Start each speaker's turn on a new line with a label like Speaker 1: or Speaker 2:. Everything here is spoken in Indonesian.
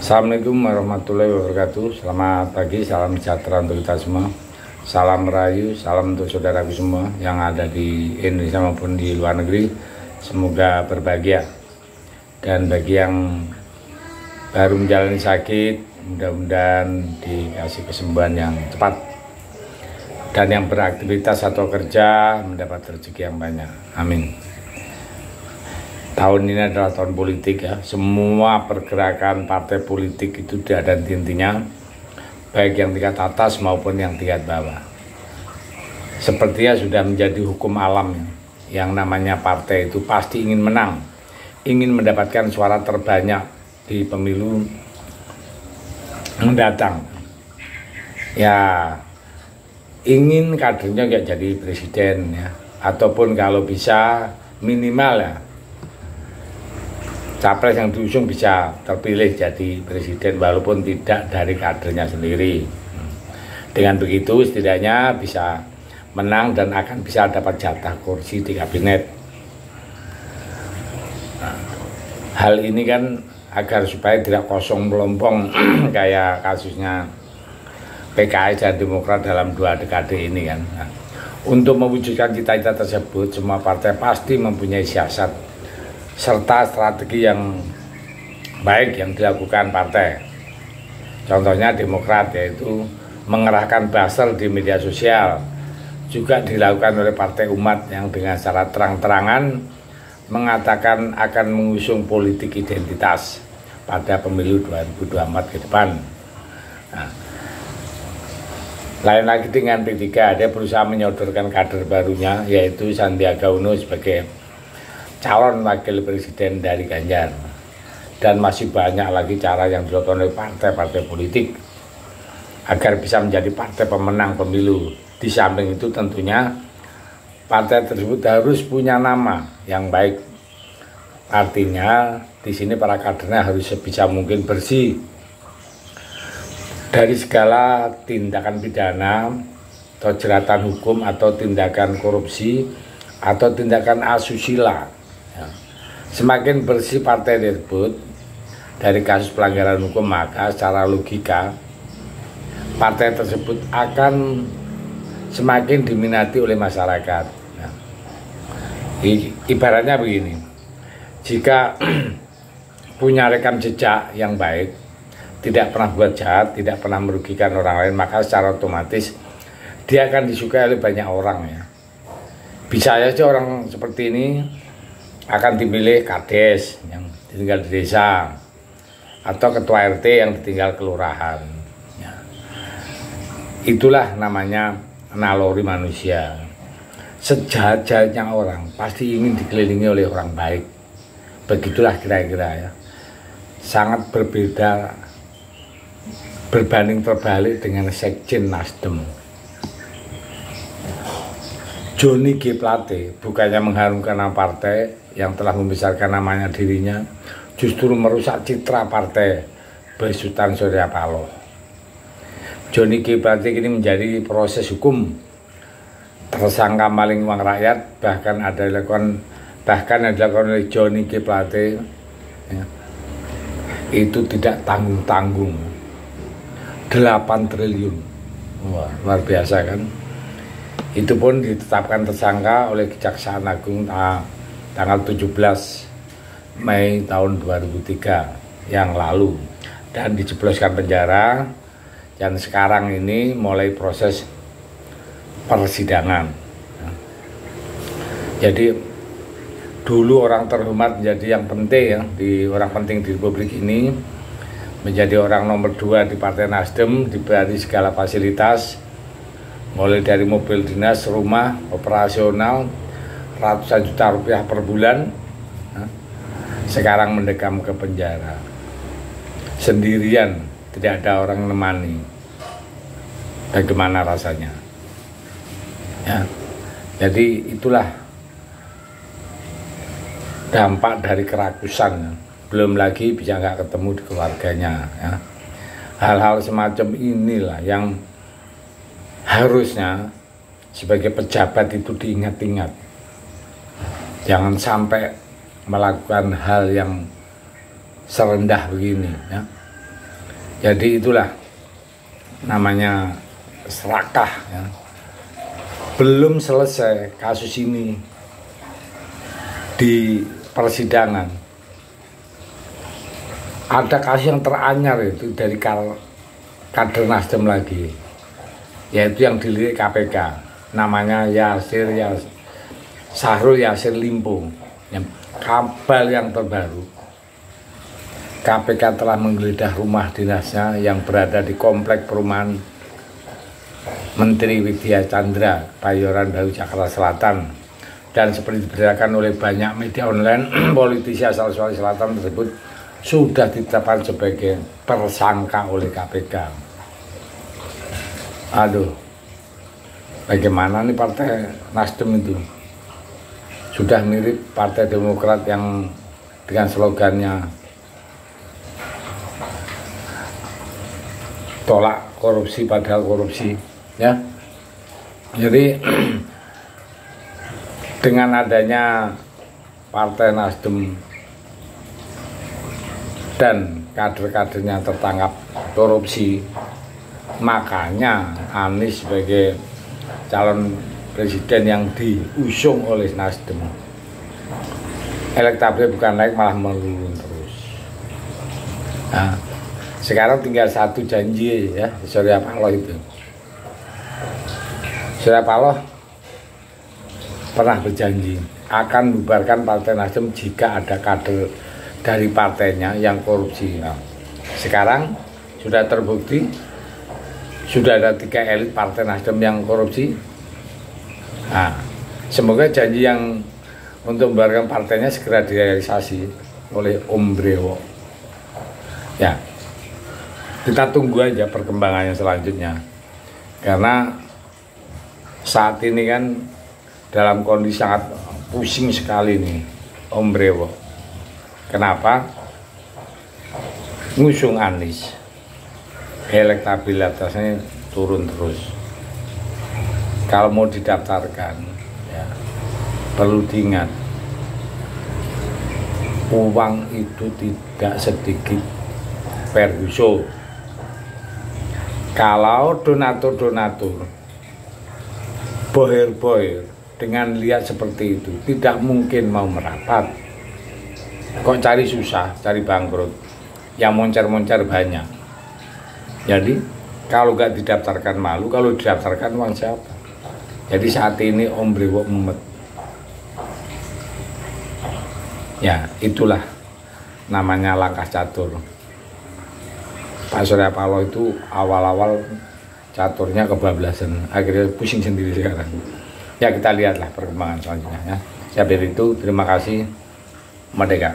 Speaker 1: Assalamualaikum warahmatullahi wabarakatuh. Selamat pagi, salam sejahtera untuk kita semua. Salam merayu, salam untuk saudaraku semua yang ada di Indonesia maupun di luar negeri. Semoga berbahagia. Dan bagi yang baru menjalani sakit, mudah-mudahan dikasih kesembuhan yang cepat. Dan yang beraktivitas atau kerja mendapat rezeki yang banyak. Amin. Tahun ini adalah tahun politik ya. Semua pergerakan partai politik itu tidak ada intinya, baik yang tingkat atas maupun yang tingkat bawah. Sepertinya sudah menjadi hukum alam yang namanya partai itu pasti ingin menang, ingin mendapatkan suara terbanyak di pemilu mendatang. Ya, ingin kadernya nggak jadi presiden ya, ataupun kalau bisa minimal ya capres yang diusung bisa terpilih jadi presiden walaupun tidak dari kadernya sendiri. Dengan begitu setidaknya bisa menang dan akan bisa dapat jatah kursi di kabinet. Hal ini kan agar supaya tidak kosong melompong kayak kasusnya PKS dan Demokrat dalam 2 dekade ini kan. Untuk mewujudkan cita-cita tersebut, semua partai pasti mempunyai siasat serta strategi yang baik yang dilakukan partai. Contohnya Demokrat, yaitu mengerahkan buzzer di media sosial. Juga dilakukan oleh Partai Umat yang dengan secara terang-terangan mengatakan akan mengusung politik identitas pada pemilu 2024 ke depan. Nah, lain lagi dengan P3, dia berusaha menyodorkan kader barunya yaitu Sandiaga Uno sebagai calon wakil presiden dari Ganjar. Dan masih banyak lagi cara yang dilakukan oleh partai-partai politik agar bisa menjadi partai pemenang pemilu. Di samping itu tentunya partai tersebut harus punya nama yang baik. Artinya di sini para kadernya harus sebisa mungkin bersih dari segala tindakan pidana atau jeratan hukum atau tindakan korupsi atau tindakan asusila. Semakin bersih partai tersebut dari kasus pelanggaran hukum, maka secara logika partai tersebut akan semakin diminati oleh masyarakat. Ibaratnya begini, jika punya rekam jejak yang baik, tidak pernah buat jahat, tidak pernah merugikan orang lain, maka secara otomatis dia akan disukai oleh banyak orang ya. Bisa saja orang seperti ini akan dipilih kades yang ditinggal di desa atau ketua RT yang ditinggal kelurahan ya. Itulah namanya naluri manusia. Sejahat-jahatnya orang pasti ingin dikelilingi oleh orang baik. Begitulah kira-kira ya. Sangat berbeda, berbanding terbalik dengan Sekjen Nasdem. Johnny G. Plate bukannya mengharumkan nama partai yang telah membesarkan namanya dirinya, justru merusak citra partai Besutan Surya Paloh. Johnny G. Plate ini menjadi proses hukum tersangka maling uang rakyat, bahkan yang dilakukan oleh Johnny G. Plate ya, itu tidak tanggung-tanggung 8 triliun. Wah, luar biasa kan. Itu pun ditetapkan tersangka oleh Kejaksaan Agung tanggal 17 Mei tahun 2003 yang lalu dan dijebloskan penjara, dan sekarang ini mulai proses persidangan. Jadi dulu orang terhormat menjadi yang penting ya, orang penting di Republik ini, menjadi orang nomor 2 di Partai Nasdem, diberi segala fasilitas mulai dari mobil dinas, rumah, operasional, ratusan juta rupiah per bulan. Sekarang mendekam ke penjara sendirian, tidak ada orang menemani. Bagaimana rasanya ya? Jadi itulah dampak dari kerakusan. Belum lagi bisa nggak ketemu di keluarganya ya. Hal-hal semacam inilah yang harusnya sebagai pejabat itu diingat-ingat. Jangan sampai melakukan hal yang serendah begini ya. Jadi itulah namanya serakah ya. Belum selesai kasus ini di persidangan, ada kasus yang teranyar itu dari kader Nasdem lagi, yaitu yang dilirik KPK, namanya Syahrul Yassin Limpo. Yang kabar yang terbaru, KPK telah menggeledah rumah dinasnya yang berada di komplek perumahan Menteri Widya Chandra, Bayoran Baru, Jakarta Selatan. Dan seperti diberitakan oleh banyak media online, politisi asal Sulawesi Selatan tersebut sudah ditetapkan sebagai tersangka oleh KPK. Aduh, bagaimana nih partai Nasdem itu? Sudah mirip Partai Demokrat yang dengan slogannya tolak korupsi padahal korupsi, ya. Jadi dengan adanya Partai Nasdem dan kader-kadernya tertangkap korupsi, makanya Anies sebagai calon presiden yang diusung oleh Nasdem, elektabilitas bukan naik malah menurun terus. Nah, sekarang tinggal satu janji ya, Surya Paloh itu. Surya Paloh pernah berjanji akan membubarkan Partai Nasdem jika ada kader dari partainya yang korupsi. Nah, sekarang sudah terbukti, sudah ada 3 elit Partai Nasdem yang korupsi. Nah, semoga janji yang untuk membubarkan partainya segera direalisasi oleh Om Brewo. Ya, kita tunggu aja perkembangannya selanjutnya. Karena saat ini kan dalam kondisi sangat pusing sekali nih Om Brewo. Kenapa? Ngusung Anies, elektabilitasnya turun terus. Kalau mau didaftarkan, ya, perlu diingat, uang itu tidak sedikit per yuso. Kalau donatur-donatur, bohir-bohir, dengan lihat seperti itu, tidak mungkin mau merapat. Kok cari susah, cari bangkrut, yang moncer-moncer banyak. Jadi, kalau nggak didaftarkan malu, kalau didaftarkan uang siapa? Jadi saat ini Om Brewo mumet. Ya, itulah namanya langkah catur. Pak Surya Paloh itu awal-awal caturnya kebablasan, akhirnya pusing sendiri sekarang. Ya, kita lihatlah perkembangan selanjutnya ya. Saya beri itu, terima kasih. Merdeka.